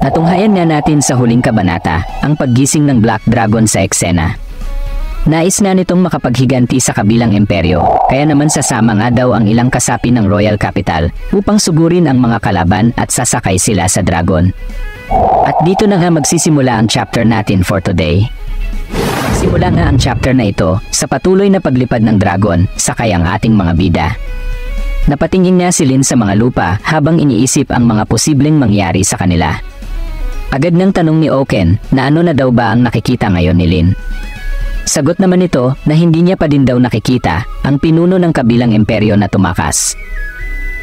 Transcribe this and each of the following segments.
Natunghayan nga natin sa huling kabanata ang paggising ng Black Dragon sa eksena. Nais na nitong makapaghiganti sa kabilang imperyo, kaya naman sasama nga daw ang ilang kasapi ng Royal Capital upang sugurin ang mga kalaban at sasakay sila sa dragon. At dito na nga magsisimula ang chapter natin for today. Simula nga ang chapter na ito sa patuloy na paglipad ng dragon sakay ang ating mga bida. Napatingin niya si Lin sa mga lupa habang iniisip ang mga posibleng mangyari sa kanila. Agad nang tanong ni Oaken na ano na daw ba ang nakikita ngayon ni Lin. Sagot naman nito na hindi niya pa din daw nakikita ang pinuno ng kabilang imperyo na tumakas.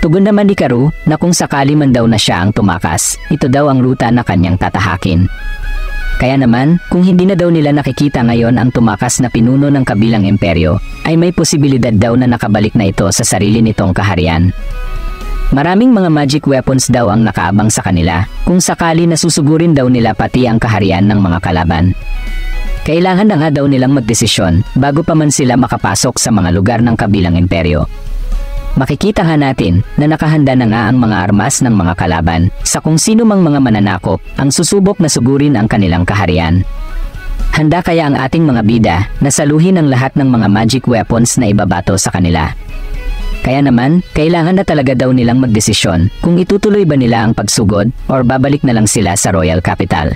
Tugon naman ni Karoo na kung sakali man daw na siya ang tumakas, ito daw ang ruta na kanyang tatahakin. Kaya naman, kung hindi na daw nila nakikita ngayon ang tumakas na pinuno ng kabilang imperyo, ay may posibilidad daw na nakabalik na ito sa sarili nitong kaharian. Maraming mga magic weapons daw ang nakaabang sa kanila kung sakali na susugurin daw nila pati ang kaharian ng mga kalaban. Kailangan na nga daw nilang magdesisyon bago pa man sila makapasok sa mga lugar ng kabilang imperyo. Makikita nga natin na nakahanda na nga ang mga armas ng mga kalaban sa kung sino mang mga mananakop ang susubok na sugurin ang kanilang kaharian. Handa kaya ang ating mga bida na saluhin ang lahat ng mga magic weapons na ibabato sa kanila. Kaya naman, kailangan na talaga daw nilang magdesisyon kung itutuloy ba nila ang pagsugod or babalik na lang sila sa Royal Capital.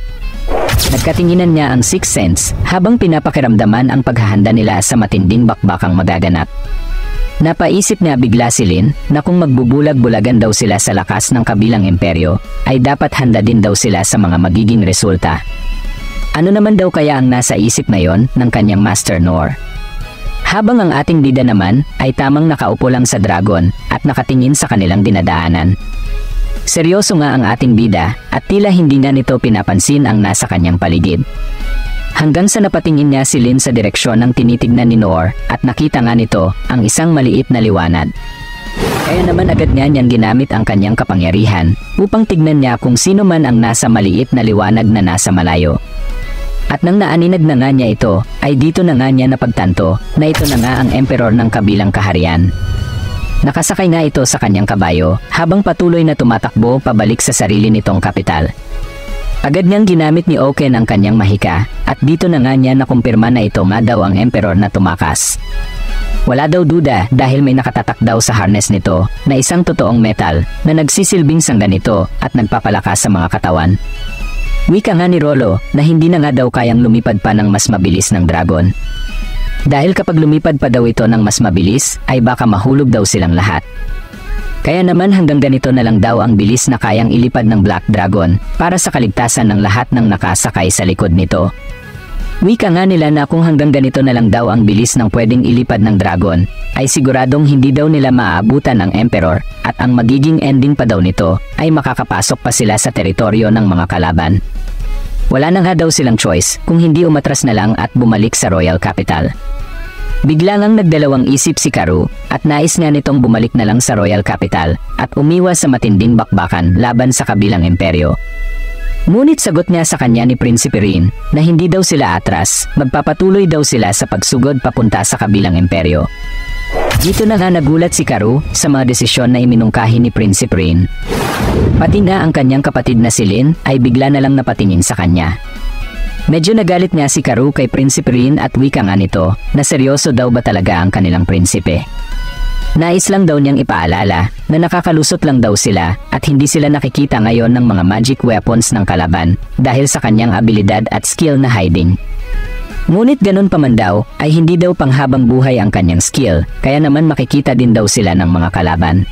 Nagkatinginan niya ang Sixth Sense habang pinapakiramdaman ang paghahanda nila sa matinding bakbakang magaganap. Napaisip niya bigla si Lin na kung magbubulag-bulagan daw sila sa lakas ng kabilang imperyo, ay dapat handa din daw sila sa mga magiging resulta. Ano naman daw kaya ang nasa isip ngayon ng kanyang Master Noor? Habang ang ating bida naman ay tamang nakaupo lang sa dragon at nakatingin sa kanilang dinadaanan. Seryoso nga ang ating bida at tila hindi na nito pinapansin ang nasa kanyang paligid. Hanggang sa napatingin niya si Lin sa direksyon ng tinitignan ni Noor at nakita nga nito ang isang maliit na liwanag. Kaya naman agad niya niyang ginamit ang kanyang kapangyarihan upang tignan niya kung sino man ang nasa maliit na liwanag na nasa malayo. At nang naaninag na nga niya ito, ay dito na nga niya napagtanto na ito na nga ang emperor ng kabilang kaharian. Nakasakay nga ito sa kanyang kabayo habang patuloy na tumatakbo pabalik sa sarili nitong kapital. Agad niyang ginamit ni Oaken ang kanyang mahika at dito na nga niya nakumpirma na ito nga daw ang emperor na tumakas. Wala daw duda dahil may nakatatak daw sa harness nito na isang totoong metal na nagsisilbing sangga nito at nagpapalakas sa mga katawan. Wika nga ni Rollo na hindi na nga daw kayang lumipad pa ng mas mabilis ng dragon. Dahil kapag lumipad pa daw ito ng mas mabilis, ay baka mahulog daw silang lahat. Kaya naman hanggang ganito na lang daw ang bilis na kayang ilipad ng Black Dragon para sa kaligtasan ng lahat ng nakasakay sa likod nito. Wika nga nila na kung hanggang ganito na lang daw ang bilis ng pwedeng ilipad ng dragon, ay siguradong hindi daw nila maaabutan ang emperor at ang magiging ending pa daw nito ay makakapasok pa sila sa teritoryo ng mga kalaban. Wala na nga daw silang choice kung hindi umatras na lang at bumalik sa Royal Capital. Bigla ngang nagdalawang isip si Karoo at nais nga nitong bumalik na lang sa Royal Capital at umiwas sa matinding bakbakan laban sa kabilang imperyo. Ngunit sagot niya sa kanya ni Prinsipe Rin na hindi daw sila atras, magpapatuloy daw sila sa pagsugod papunta sa kabilang imperyo. Dito na nga nagulat si Karoo sa mga desisyon na iminungkahi ni Prinsipe Rin. Pati na ang kanyang kapatid na si Lin ay bigla na lang napatingin sa kanya. Medyo nagalit nga si Karoo kay Prinsipe Rin at wika nga nito na seryoso daw ba talaga ang kanilang prinsipe. Nais lang daw niyang ipaalala na nakakalusot lang daw sila at hindi sila nakikita ngayon ng mga magic weapons ng kalaban dahil sa kanyang abilidad at skill na hiding. Ngunit ganun pa man daw ay hindi daw panghabang buhay ang kanyang skill, kaya naman makikita din daw sila ng mga kalaban.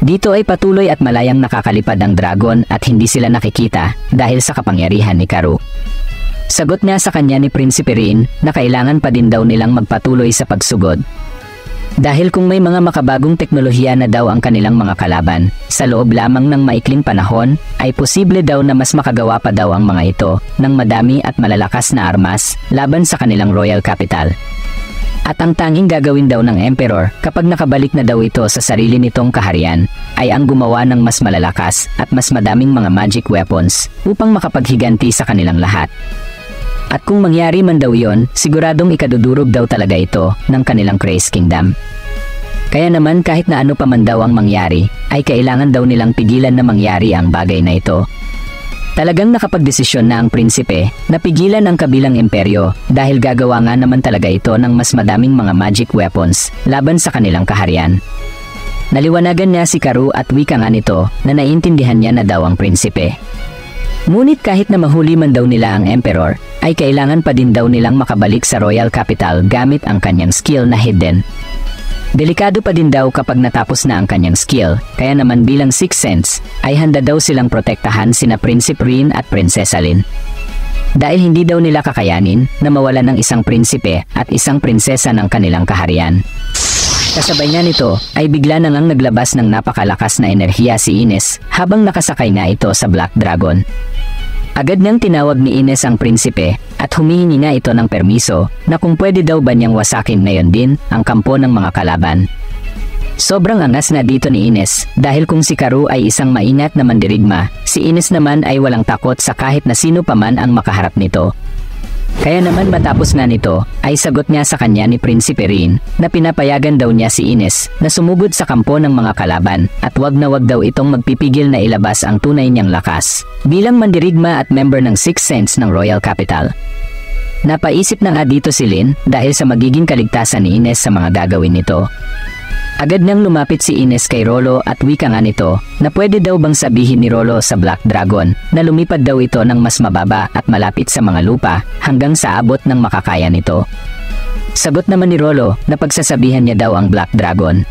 Dito ay patuloy at malayang nakakalipad ang dragon at hindi sila nakikita dahil sa kapangyarihan ni Karoo. Sagot niya sa kanya ni Prinsipe Rin na kailangan pa din daw nilang magpatuloy sa pagsugod. Dahil kung may mga makabagong teknolohiya na daw ang kanilang mga kalaban, sa loob lamang ng maikling panahon, ay posible daw na mas makagawa pa daw ang mga ito ng madami at malalakas na armas laban sa kanilang Royal Capital. At ang tanging gagawin daw ng Emperor kapag nakabalik na daw ito sa sarili nitong kaharian, ay ang gumawa ng mas malalakas at mas madaming mga magic weapons upang makapaghiganti sa kanilang lahat. At kung mangyari man daw yon, siguradong ikadudurog daw talaga ito ng kanilang Craze Kingdom. Kaya naman kahit na ano pa man daw ang mangyari, ay kailangan daw nilang pigilan na mangyari ang bagay na ito. Talagang nakapagdesisyon na ang prinsipe na pigilan ang kabilang imperyo dahil gagawa nga naman talaga ito ng mas madaming mga magic weapons laban sa kanilang kaharian. Naliwanagan niya si Karoo at wika nga nito na naiintindihan niya na daw ang prinsipe. Ngunit kahit na mahuli man daw nila ang emperor, ay kailangan pa din daw nilang makabalik sa royal capital gamit ang kanyang skill na hidden. Delikado pa din daw kapag natapos na ang kanyang skill, kaya naman bilang Sixth Sense, ay handa daw silang protektahan sina Prinsipe Rin at Prinsesa Lin. Dahil hindi daw nila kakayanin na mawalan ng isang prinsipe at isang prinsesa ng kanilang kaharian. Kasabay niya nito ay bigla na ngang naglabas ng napakalakas na enerhiya si Ines habang nakasakay na ito sa Black Dragon. Agad niyang tinawag ni Ines ang prinsipe at humihingi nga ito ng permiso na kung pwede daw ba niyang wasakin ngayon din ang kampo ng mga kalaban. Sobrang angas na dito ni Ines dahil kung si Karoo ay isang maingat na mandirigma, si Ines naman ay walang takot sa kahit na sino pa man ang makaharap nito. Kaya naman matapos nga nito ay sagot niya sa kanya ni Prinsipe Rin na pinapayagan daw niya si Ines na sumugod sa kampo ng mga kalaban at wag na wag daw itong magpipigil na ilabas ang tunay niyang lakas bilang mandirigma at member ng Sixth Sense ng Royal Capital. Napaisip na nga dito si Lin dahil sa magiging kaligtasan ni Ines sa mga gagawin nito. Agad nang lumapit si Ines kay Rolo at wika nga nito na pwede daw bang sabihin ni Rolo sa Black Dragon na lumipad daw ito ng mas mababa at malapit sa mga lupa hanggang sa abot ng makakaya nito. Sagot naman ni Rolo na pagsasabihan niya daw ang Black Dragon.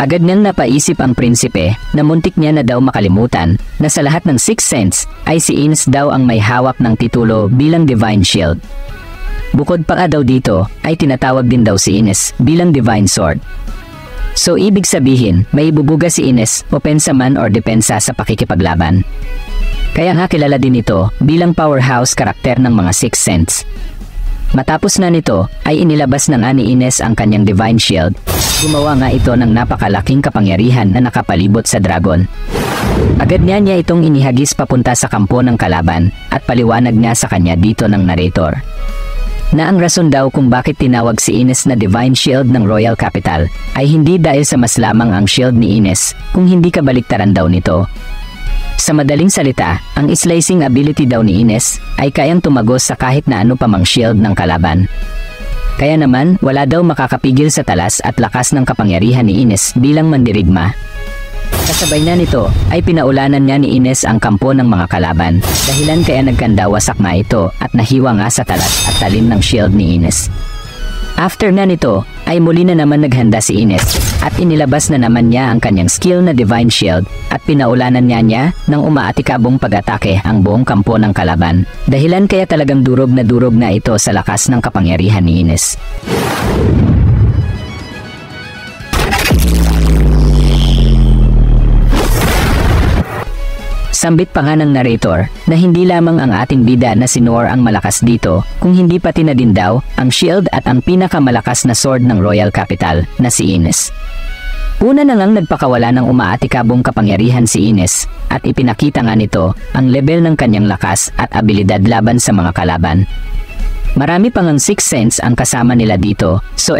Agad nang napaisip ang prinsipe na muntik niya na daw makalimutan na sa lahat ng Sixth Sense ay si Ines daw ang may hawak ng titulo bilang Divine Shield. Bukod pa nga daw dito ay tinatawag din daw si Ines bilang Divine Sword. So ibig sabihin, may ibubuga si Ines o pensa man or depensa sa pakikipaglaban. Kaya nga kilala din ito bilang powerhouse karakter ng mga Sixth Sense. Matapos na nito ay inilabas na nga ni Ines ang kanyang Divine Shield. Gumawa nga ito ng napakalaking kapangyarihan na nakapalibot sa dragon. Agad niya itong inihagis papunta sa kampo ng kalaban at paliwanag niya sa kanya dito ng narrator na ang rason daw kung bakit tinawag si Ines na Divine Shield ng Royal Capital ay hindi dahil sa mas lamang ang shield ni Ines kung hindi kabaliktaran daw nito. Sa madaling salita, ang slicing ability daw ni Ines ay kayang tumagos sa kahit na ano pa mang shield ng kalaban. Kaya naman, wala daw makakapigil sa talas at lakas ng kapangyarihan ni Ines bilang mandirigma. Kasabay na nito ay pinaulanan niya ni Ines ang kampo ng mga kalaban, dahilan kaya nagkandawasak nga ito at nahiwa nga sa talas at talim ng shield ni Ines. After na nito ay muli na naman naghanda si Ines at inilabas na naman niya ang kanyang skill na Divine Shield at pinaulanan niya ng umaatikabong pag-atake ang buong kampo ng kalaban, dahilan kaya talagang durog na ito sa lakas ng kapangyarihan ni Ines. Sambit pa nga ng narrator na hindi lamang ang ating bida na si Noor ang malakas dito, kung hindi pati na din daw ang shield at ang pinakamalakas na sword ng Royal Capital na si Ines. Una na ngang nagpakawala ng umaatikabong kapangyarihan si Ines at ipinakita nga nito ang level ng kanyang lakas at abilidad laban sa mga kalaban. Marami pang ang Sixth Sense ang kasama nila dito, so